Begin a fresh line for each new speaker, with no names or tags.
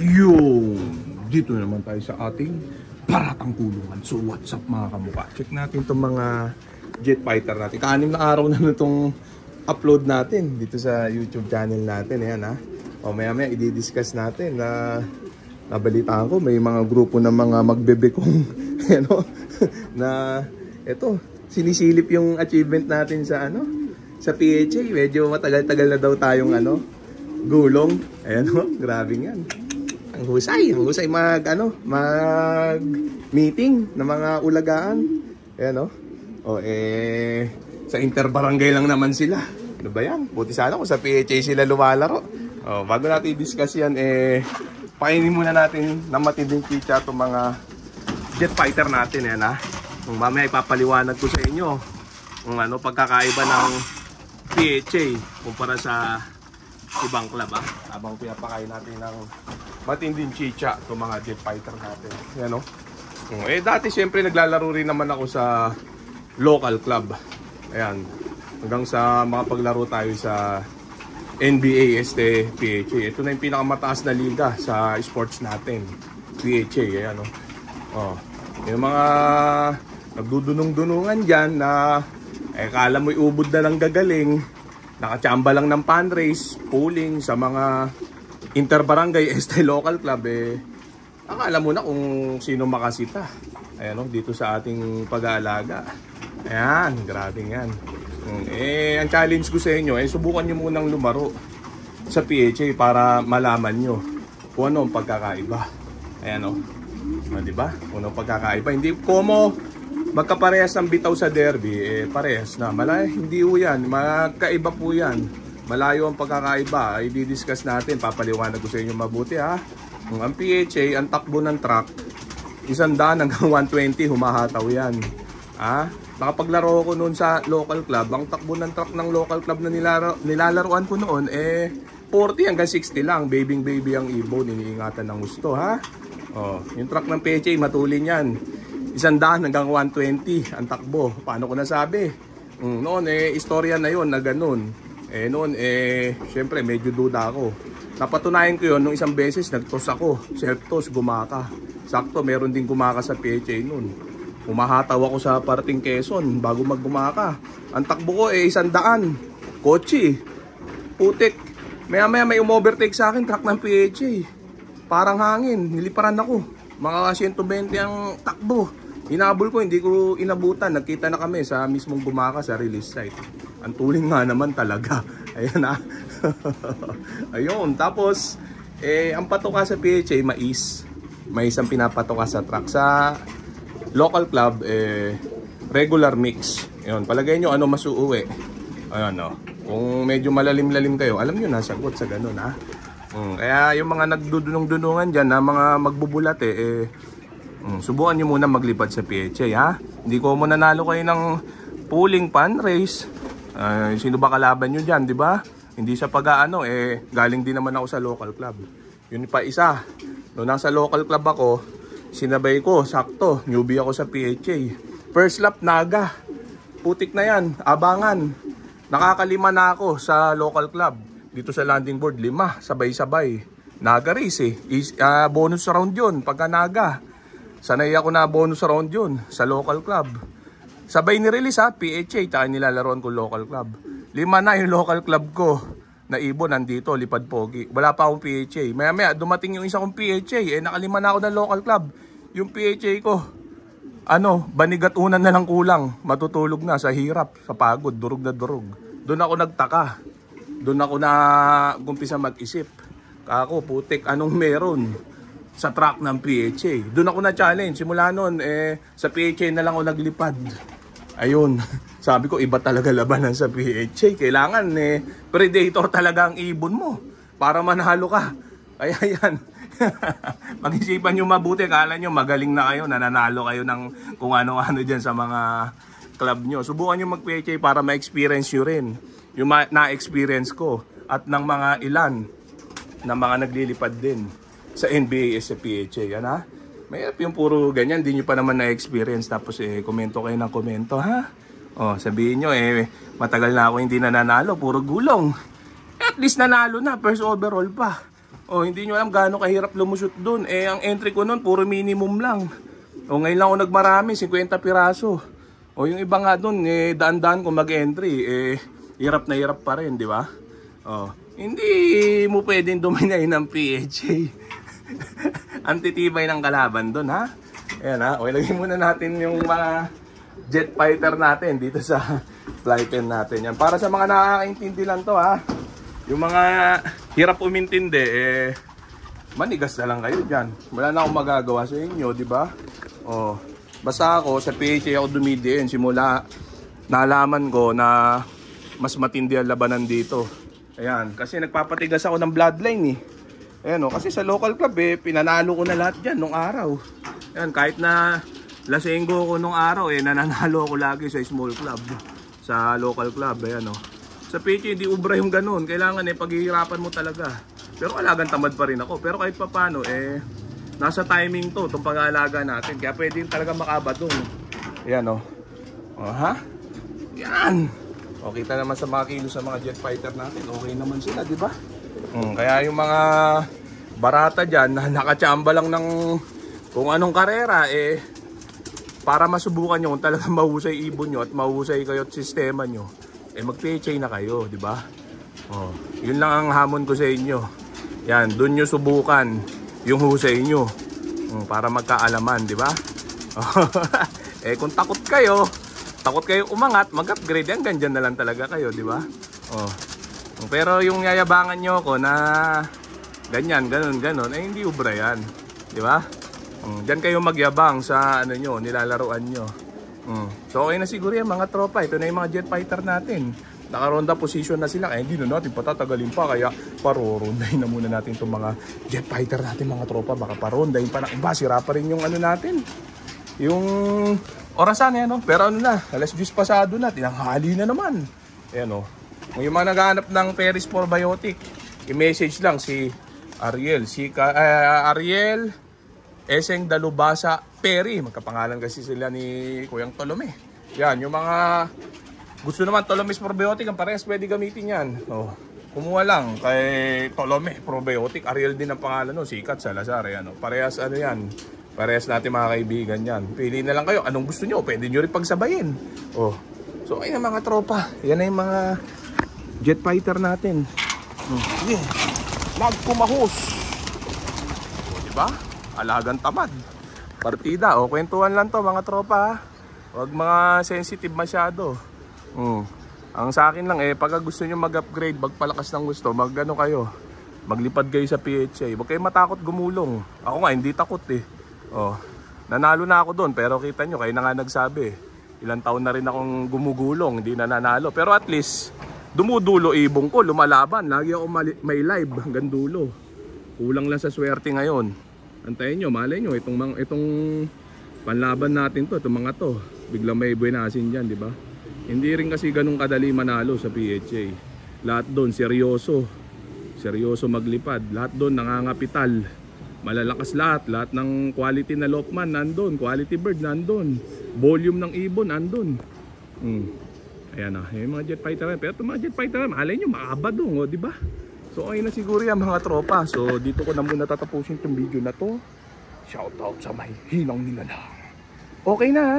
Yun, dito naman tayo sa ating paratang kulungan. So what's up mga kamukha? Check natin itong mga jet fighter natin. Ka-6 na araw na itong upload natin dito sa YouTube channel natin. Ayan ha. O maya maya i-discuss natin na nabalitaan ko may mga grupo ng mga magbebekong ano, na ito sinisilip yung achievement natin sa ano, sa PHA. Medyo matagal-tagal na daw tayong ano, gulong. Ayan o, grabe yan. Ang husay mag ano, mag meeting ng mga ulagaan. Ayan o. O sa interbarangay lang naman sila. Ano ba yan? Buti sana kung sa PHA sila lumalaro. O, bago natin i-discuss yan, painin muna natin ng matinding chicha itong mga jet fighter natin. Ayan ha. Kung mamaya ipapaliwanag ko sa inyo kung ano pagkakaiba ng PHA kumpara sa ibang club ha. Habang pinapakain natin ng matinding chicha itong mga jet fighter natin. Yan o. Dati syempre naglalaro rin naman ako sa local club. Ayan. Hanggang sa makapaglaro tayo sa NBA, PHA. Ito na yung pinakamataas na liga sa sports natin. PHA. Ayan o. Yung mga nagdudunong-dunungan dyan na kala mo iubod na ng gagaling. Nakachamba lang ng pan race, pooling sa mga interbarangay local club akala mo na kung sino makasita. Ayan o, dito sa ating pag-aalaga. Ayan, grabe yan. Ang challenge ko sa inyo subukan nyo munang lumaro sa PHA para malaman nyo kung ano ang pagkakaiba. Ayan o, diba? Kung ano ang pagkakaiba. Hindi como magkaparehas ng bitaw sa derby, parehas na. Hindi po yan. Magkaiba po yan. Malayo ang pagkakaiba. I-discuss natin. Papaliwanag ko sa inyo mabuti ha. Ang PHA, ang takbo ng truck, 100 hanggang 120 humahataw yan. Ha? Nakapaglaro ko noon sa local club. Ang takbo ng truck ng local club na nilalaroan ko noon, 40 hanggang 60 lang. Baby ang ibon. Iniingatan ng gusto ha. Yung truck ng PHA, matulin yan. 100 hanggang 120 ang takbo. Paano ko nasabi? Noon istorya na yon na ganun. Noon syempre medyo duda ako. Napatunayan ko yon nung isang beses nagtos ako. Self-toss, gumaka. Sakto, meron din gumaka sa PHA noon. Humahataw ako sa parting Quezon bago maggumaka. Ang takbo ko 100. Kotse. Putik. Maya may umovertake sa akin, truck ng PHA. Parang hangin, niliparan ako. Mga 120 ang takbo. Hinabol ko, hindi ko inabutan. Nagkita na kami sa mismong gumaka sa release site. Ang tuling nga naman talaga. Ayan ha. Ayun. Tapos, ang patoka sa PHA, mais. Mais ang pinapatoka sa truck. Sa local club, regular mix. Ayun. Palagay nyo ano mas uuwi. Ayun o. Kung medyo malalim-lalim kayo, alam nyo na, sagot sa ganun ha. Kaya yung mga nagdudunong-dunungan dyan na mga magbubulat subukan nyo muna maglipad sa PHA ha. Hindi ko mo nanalo kayo ng pooling pan race. Sino ba kalaban nyo dyan, di ba? Hindi sa pag-aano galing din naman ako sa local club. Yun pa isa. Noong nasa local club ako, sinabay ko, sakto, newbie ako sa PHA. First lap, naga. Putik na yan, abangan. Nakakalima na ako sa local club. Dito sa landing board, 5, sabay-sabay. Naga race bonus round yun, pagka naga. Sanay ako na bonus round yun sa local club. Sabay ni-release ha, PHA, tayo nilalaroan ko local club. 5 na yung local club ko na ibon, nandito, lipad pogi. Wala pa akong PHA. Maya-maya, dumating yung isa kong PHA, nakalima na ako ng local club. Yung PHA ko, banigat unan na lang kulang. Matutulog na sa hirap, sa pagod, durog na durog. Doon ako nagtaka. Doon ako na gumpisa mag-isip. Kako, putik, anong meron sa track ng PHA? Doon ako na-challenge. Simula noon, sa PHA na lang ako naglipad. Ayun. Sabi ko, iba talaga labanan sa PHA. Kailangan, predator talaga ang ibon mo para manalo ka. Kaya yan. Mag-isipan nyo mabuti. Kala nyo magaling na kayo. Nananalo kayo ng kung ano-ano dyan sa mga club nyo. Subukan nyo mag-PHA para ma-experience nyo rin yung na-experience ko at ng mga ilan na mga naglilipad din sa NBA sa PHA. Yan ha. Mahirap yung puro ganyan. Hindi nyo pa naman na-experience. Tapos komento kayo ng komento ha. Sabihin nyo matagal na ako hindi nananalo. Puro gulong. At least nanalo na. First overall pa. Oh, hindi nyo alam gaano kahirap lumusot dun. Eh, ang entry ko nun, puro minimum lang. O, ngayon lang ako nagmarami, 50 piraso. O, yung iba nga dun, eh, daan-daan kung mag-entry, eh, hirap na hirap pa rin, di ba? Oh, hindi mo pwedeng dominay ng PHA. Antitibay ng kalaban dun, ha? Ayan, ha? O, ilagay muna natin yung mga jet fighter natin dito sa fly pen natin. Yan, para sa mga nakakaintindi lang to, ha? Yung mga hirap umintindi, eh, manigas na lang kayo dyan. Wala na akong magagawa sa inyo, di ba? Oh, basta ako, sa PHA ako dumidiin. Simula, nalaman ko na mas matindi ang labanan dito. Ayan, kasi nagpapatigas ako ng bloodline, eh. Ayan, oh, kasi sa local club, eh, pinanalo ko na lahat dyan nung araw. Ayan, kahit na lasenggo ko nung araw, eh, nananalo ko lagi sa small club. Sa local club, ayan, oh. Sa PHA, hindi ubra yung ganun. Kailangan paghihirapan mo talaga. Pero alagang tamad pa rin ako. Pero kahit papano, nasa timing to, itong pag-aalaga natin. Kaya pwede talaga makaba doon. Yan, o. Oh, ha? Yan. O, kita naman sa mga kilo sa mga jet fighter natin. Okay naman sila, di ba? Kaya yung mga barata dyan, na nakachamba lang ng kung anong karera, para masubukan nyo kung talagang mahusay ibon nyo at mahusay kayo at sistema nyo, mag-PHA na kayo, di ba? Oh, yun lang ang hamon ko sa inyo. Yan, doon nyo subukan yung husay nyo para magkaalaman, di ba? Kung takot kayo umangat, mag-upgrade, hanggang dyan na lang talaga kayo, di ba? Oh. Pero yung yayabangan nyo ko na ganyan, ganon, hindi ubra yan, di ba? Diyan kayo magyabang sa ano nyo, nilalaruan nyo. So okay na siguro yan mga tropa. Ito na yung mga jet fighter natin. Nakaronda position na sila. Hindi na natin patatagalin pa. Kaya parorondahin na muna natin itong mga jet fighter natin mga tropa. Baka parondahin pa na iba. Sira pa rin yung ano natin. Yung orasan yan, no? Pero ano na, alas 10 pasado na. Tinanghali na naman. Ayan, o. Yung mga naghahanap ng Peris Probiotic, i-message lang si Ariel. Ariel Eseng Dalubasa Perry. Magkapangalan kasi sila ni Kuyang Tolome. Yan, yung mga gusto naman Tolome's Probiotic, ang parehas pwede gamitin yan. Oh, kumuha lang kay Tolome Probiotic. Ariel din ang pangalan, no? Sikat Salazar. Yan, no? Parehas ano yan. Parehas natin mga kaibigan yan. Pili na lang kayo. Anong gusto nyo? Pwede nyo rin pagsabayin. Oh. So ayun mga tropa. Yan na yung mga jet fighter natin. Yeah. Nagkumahos. Oh, diba? Alagang tamad. Partida. O, kwentuhan lang to mga tropa. Huwag mga sensitive masyado. Ang sa akin lang pagka gusto nyo mag-upgrade, magpalakas ng gusto, mag-ano kayo, maglipad kayo sa PHA. Huwag kayo matakot gumulong. Ako nga, hindi takot nanalo na ako doon, pero kita nyo, kayo na nga nagsabi. Ilang taon na rin akong gumugulong, hindi na nanalo. Pero at least, dumudulo ibong ko, lumalaban. Lagi ako may live hanggang dulo. Kulang lang sa swerte ngayon. Antayin nyo, malay nyo, itong panlaban natin to, itong mga to, biglang may buenasin dyan, di ba? Hindi rin kasi ganun kadali manalo sa PHA. Lahat doon, seryoso maglipad. Lahat doon, nangangapital. Malalakas lahat ng quality na Lokman, nandun. Quality bird, nandun. Volume ng ibon, nandun. Ayan na, yung mga jet fighter. Pero itong mga jet fighter, malay nyo, maaba doon, di ba? So okay na siguro yan mga tropa. So dito ko na muna tatapusin itong video na to. Shoutout sa may hinang nilalang. Okay na ha.